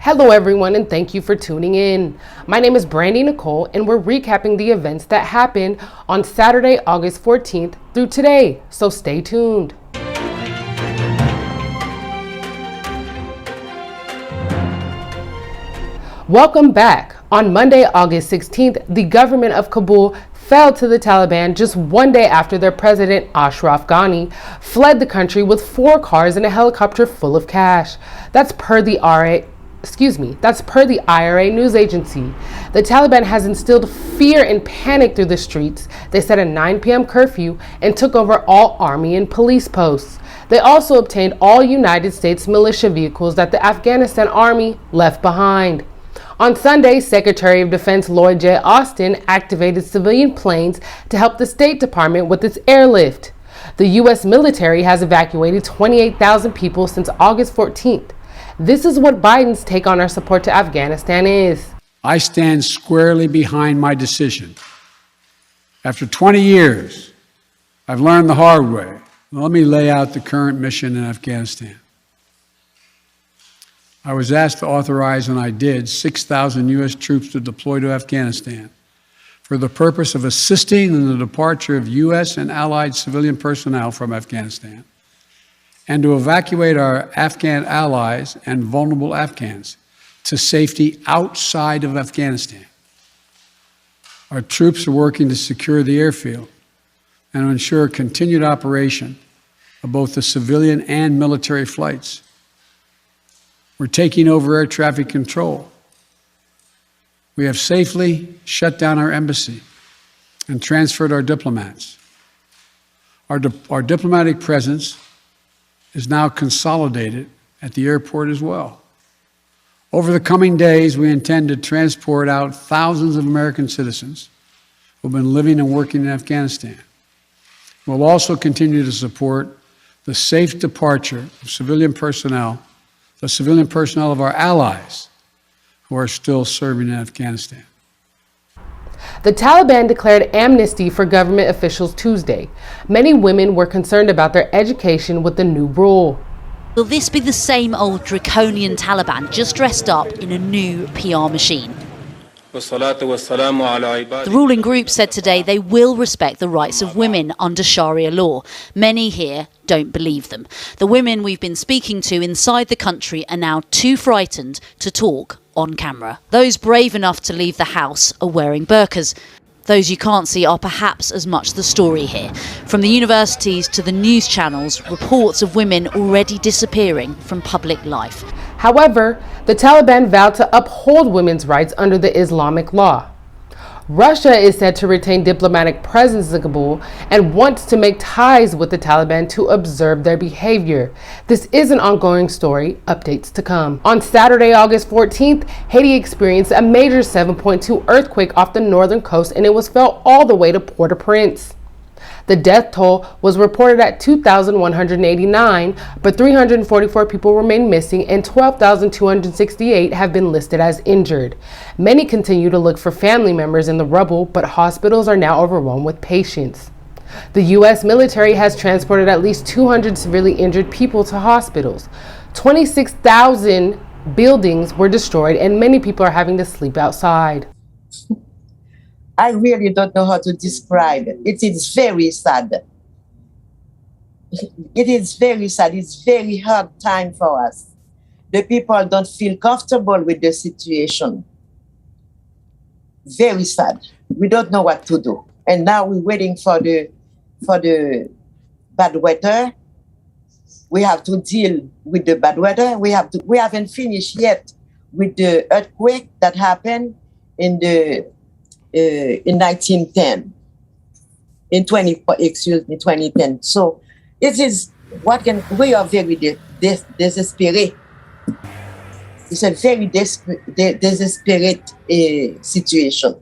Hello everyone, and thank you for tuning in. My name is Brandy Nicole and we're recapping the events that happened on Saturday, August 14th through today, so stay tuned. Welcome back. On Monday, August 16th, the government of Kabul fell to the Taliban just one day after their president, Ashraf Ghani, fled the country with 4 cars and a helicopter full of cash. That's per the IRA news agency. The Taliban has instilled fear and panic through the streets. They set a 9 p.m. curfew and took over all army and police posts. They also obtained all United States militia vehicles that the Afghanistan army left behind. On Sunday, Secretary of Defense Lloyd J. Austin activated civilian planes to help the State Department with its airlift. The U.S. military has evacuated 28,000 people since August 14th. This is what Biden's take on our support to Afghanistan is. I stand squarely behind my decision. After 20 years, I've learned the hard way. Let me lay out the current mission in Afghanistan. I was asked to authorize, and I did, 6,000 U.S. troops to deploy to Afghanistan for the purpose of assisting in the departure of U.S. and allied civilian personnel from Afghanistan, and to evacuate our Afghan allies and vulnerable Afghans to safety outside of Afghanistan. Our troops are working to secure the airfield and to ensure continued operation of both the civilian and military flights. We're taking over air traffic control. We have safely shut down our embassy and transferred our diplomats. Our diplomatic presence is now consolidated at the airport as well. Over the coming days, we intend to transport out thousands of American citizens who have been living and working in Afghanistan. We'll also continue to support the safe departure of civilian personnel, the civilian personnel of our allies who are still serving in Afghanistan. The Taliban declared amnesty for government officials Tuesday. Many women were concerned about their education with the new rule. Will this be the same old draconian Taliban, just dressed up in a new PR machine? The ruling group said today they will respect the rights of women under Sharia law. Many here don't believe them. The women we've been speaking to inside the country are now too frightened to talk on camera. Those brave enough to leave the house are wearing burqas. Those you can't see are perhaps as much the story here. From the universities to the news channels, reports of women already disappearing from public life. However, the Taliban vowed to uphold women's rights under the Islamic law. Russia is said to retain diplomatic presence in Kabul and wants to make ties with the Taliban to observe their behavior. This is an ongoing story. Updates to come. On Saturday, August 14th, Haiti experienced a major 7.2 earthquake off the northern coast, and it was felt all the way to Port-au-Prince. The death toll was reported at 2,189, but 344 people remain missing and 12,268 have been listed as injured. Many continue to look for family members in the rubble, but hospitals are now overwhelmed with patients. The U.S. military has transported at least 200 severely injured people to hospitals. 26,000 buildings were destroyed and many people are having to sleep outside. I really don't know how to describe it. It is very sad. It is very sad. It's very hard time for us. The people don't feel comfortable with the situation. Very sad. We don't know what to do. And now we're waiting for the bad weather. We have to deal with the bad weather. We haven't finished yet with the earthquake that happened in 1910, in 2010. So it is we are very desperate. It's a very desperate situation.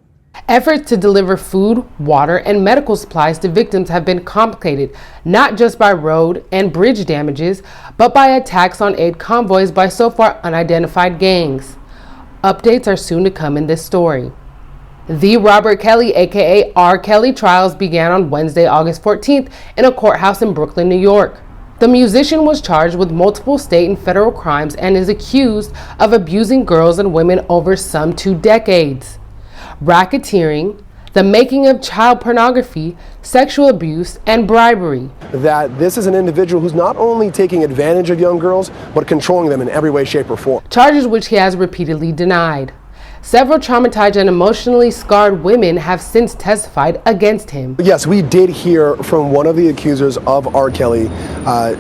Efforts to deliver food, water, and medical supplies to victims have been complicated, not just by road and bridge damages, but by attacks on aid convoys by so far unidentified gangs. Updates are soon to come in this story. The Robert Kelly, aka R. Kelly trials began on Wednesday, August 14th in a courthouse in Brooklyn, New York. The musician was charged with multiple state and federal crimes and is accused of abusing girls and women over some 2 decades. Racketeering, the making of child pornography, sexual abuse, and bribery. That this is an individual who's not only taking advantage of young girls, but controlling them in every way, shape, or form. Charges which he has repeatedly denied. Several traumatized and emotionally scarred women have since testified against him. Yes, we did hear from one of the accusers of R. Kelly,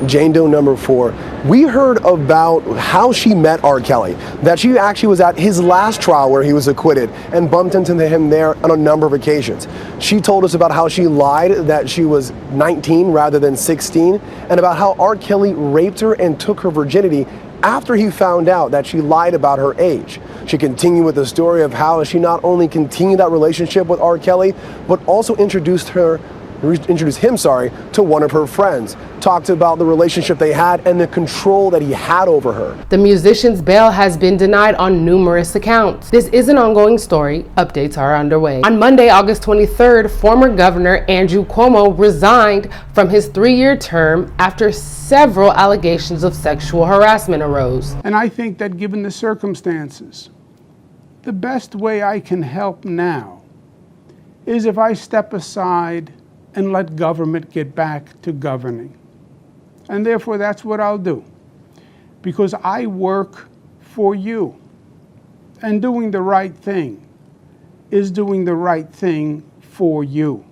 Jane Doe number 4. We heard about how she met R. Kelly, that she actually was at his last trial where he was acquitted and bumped into him there on a number of occasions. She told us about how she lied that she was 19 rather than 16, and about how R. Kelly raped her and took her virginity after he found out that she lied about her age. She continued with the story of how she not only continued that relationship with R. Kelly, but also introduced him to one of her friends, talked about the relationship they had and the control that he had over her. The musician's bail has been denied on numerous accounts. This is an ongoing story. Updates are underway. On Monday, August 23rd, former Governor Andrew Cuomo resigned from his 3-year term after several allegations of sexual harassment arose. And I think that given the circumstances, the best way I can help now is if I step aside and let government get back to governing. And therefore, that's what I'll do. Because I work for you. And doing the right thing is doing the right thing for you.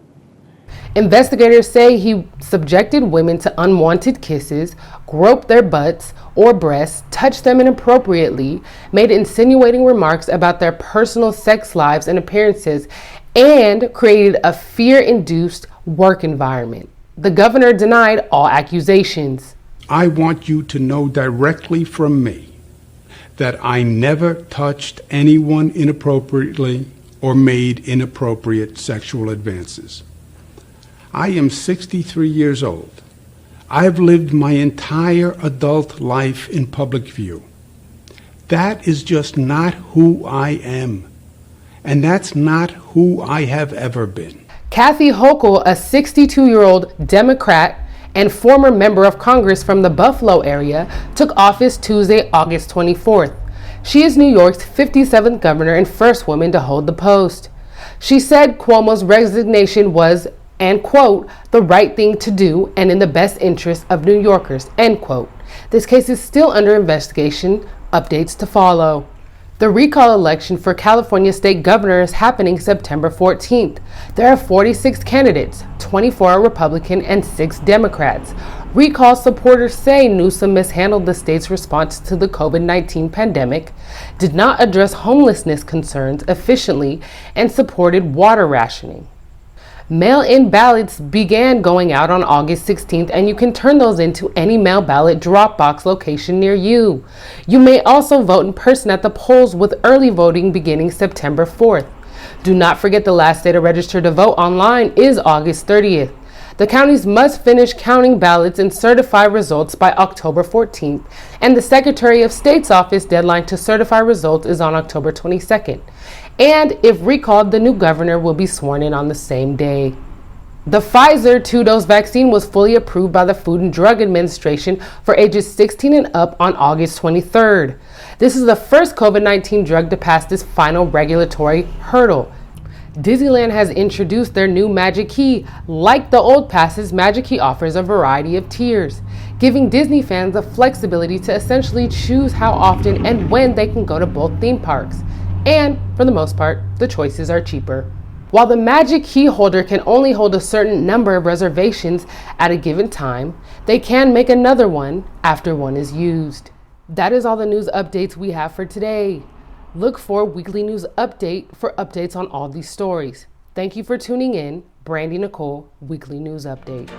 Investigators say he subjected women to unwanted kisses, groped their butts or breasts, touched them inappropriately, made insinuating remarks about their personal sex lives and appearances, and created a fear-induced work environment. The governor denied all accusations. I want you to know directly from me that I never touched anyone inappropriately or made inappropriate sexual advances. I am 63 years old. I've lived my entire adult life in public view. That is just not who I am. And that's not who I have ever been. Kathy Hochul, a 62-year-old Democrat and former member of Congress from the Buffalo area, took office Tuesday, August 24th. She is New York's 57th governor and first woman to hold the post. She said Cuomo's resignation was, and quote, the right thing to do and in the best interest of New Yorkers, end quote. This case is still under investigation. Updates to follow. The recall election for California state governor is happening September 14th. There are 46 candidates, 24 are Republican and 6 Democrats. Recall supporters say Newsom mishandled the state's response to the COVID-19 pandemic, did not address homelessness concerns efficiently, and supported water rationing. Mail-in ballots began going out on August 16th, and you can turn those into any mail ballot drop box location near you. You may also vote in person at the polls, with early voting beginning September 4th. Do not forget the last day to register to vote online is August 30th. The counties must finish counting ballots and certify results by October 14th, and the Secretary of State's office deadline to certify results is on October 22nd. And if recalled, the new governor will be sworn in on the same day. The Pfizer 2-dose vaccine was fully approved by the Food and Drug Administration for ages 16 and up on August 23rd. This is the first COVID-19 drug to pass this final regulatory hurdle. Disneyland has introduced their new Magic Key. Like the old passes, Magic Key offers a variety of tiers, giving Disney fans the flexibility to essentially choose how often and when they can go to both theme parks. And for the most part, the choices are cheaper. While the Magic Key holder can only hold a certain number of reservations at a given time, they can make another one after one is used. That is all the news updates we have for today. Look for Weekly News Update for updates on all these stories. Thank you for tuning in. Brandy Nicole, Weekly News Update.